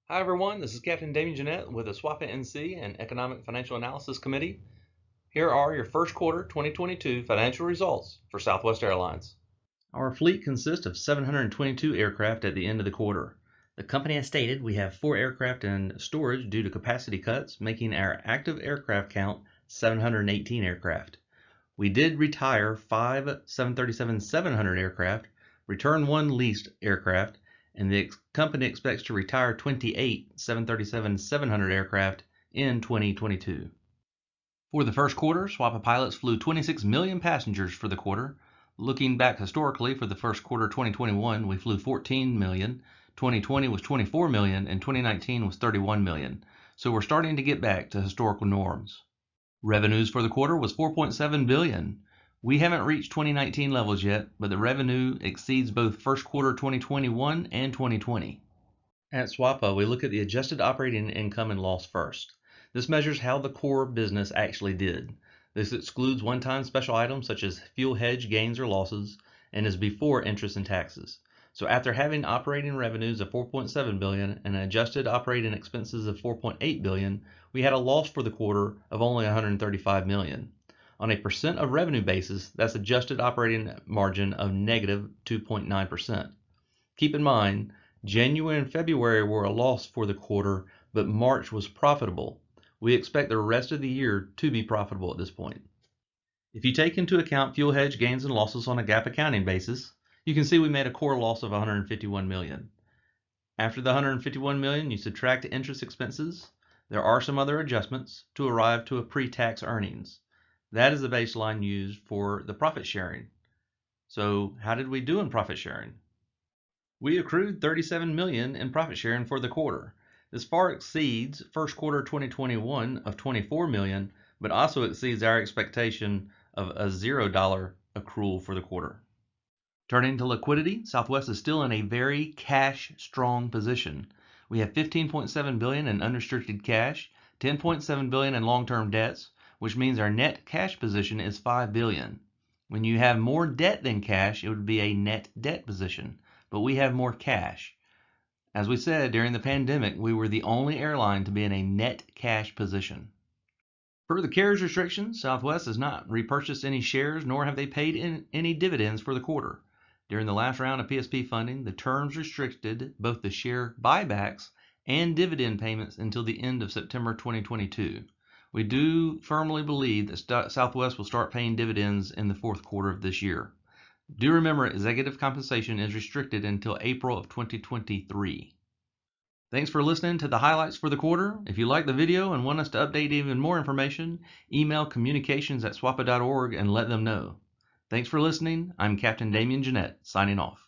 Hi everyone, this is Captain Damien Jeanette with the SWAPA NC and Economic Financial Analysis Committee. Here are your first quarter 2022 financial results for Southwest Airlines. Our fleet consists of 722 aircraft at the end of the quarter. The company has stated we have 4 aircraft in storage due to capacity cuts, making our active aircraft count 718 aircraft. We did retire 5 737-700 aircraft, return 1 leased aircraft, and the company expects to retire 28 737-700 aircraft in 2022. For the first quarter, SWAPA pilots flew 26 million passengers for the quarter. Looking back historically for the first quarter 2021, we flew 14 million, 2020 was 24 million, and 2019 was 31 million. So we're starting to get back to historical norms. Revenues for the quarter was $4.7 billion. We haven't reached 2019 levels yet, but the revenue exceeds both first quarter 2021 and 2020. At SWAPA, we look at the adjusted operating income and loss first. This measures how the core business actually did. This excludes one-time special items such as fuel hedge gains or losses and is before interest and taxes. So after having operating revenues of $4.7 billion and adjusted operating expenses of $4.8 billion, we had a loss for the quarter of only $135 million. On a percent of revenue basis, that's adjusted operating margin of negative 2.9%. Keep in mind, January and February were a loss for the quarter, but March was profitable. We expect the rest of the year to be profitable at this point. If you take into account fuel hedge gains and losses on a GAAP accounting basis, you can see we made a core loss of $151 million. After the $151 million, you subtract interest expenses. There are some other adjustments to arrive to a pre-tax earnings. That is the baseline used for the profit sharing. So how did we do in profit sharing? We accrued $37 million in profit sharing for the quarter. This far exceeds first quarter 2021 of $24 million, but also exceeds our expectation of a $0 accrual for the quarter. Turning to liquidity, Southwest is still in a very cash-strong position. We have $15.7 billion in unrestricted cash, $10.7 billion in long-term debts, which means our net cash position is $5 billion. When you have more debt than cash, it would be a net debt position, but we have more cash. As we said, during the pandemic, we were the only airline to be in a net cash position. Per the CARES restrictions, Southwest has not repurchased any shares, nor have they paid any dividends for the quarter. During the last round of PSP funding, the terms restricted both the share buybacks and dividend payments until the end of September 2022. We do firmly believe that Southwest will start paying dividends in the fourth quarter of this year. Do remember, executive compensation is restricted until April of 2023. Thanks for listening to the highlights for the quarter. If you like the video and want us to update even more information, email communications@swapa.org and let them know. Thanks for listening. I'm Captain Damien Jeanette, signing off.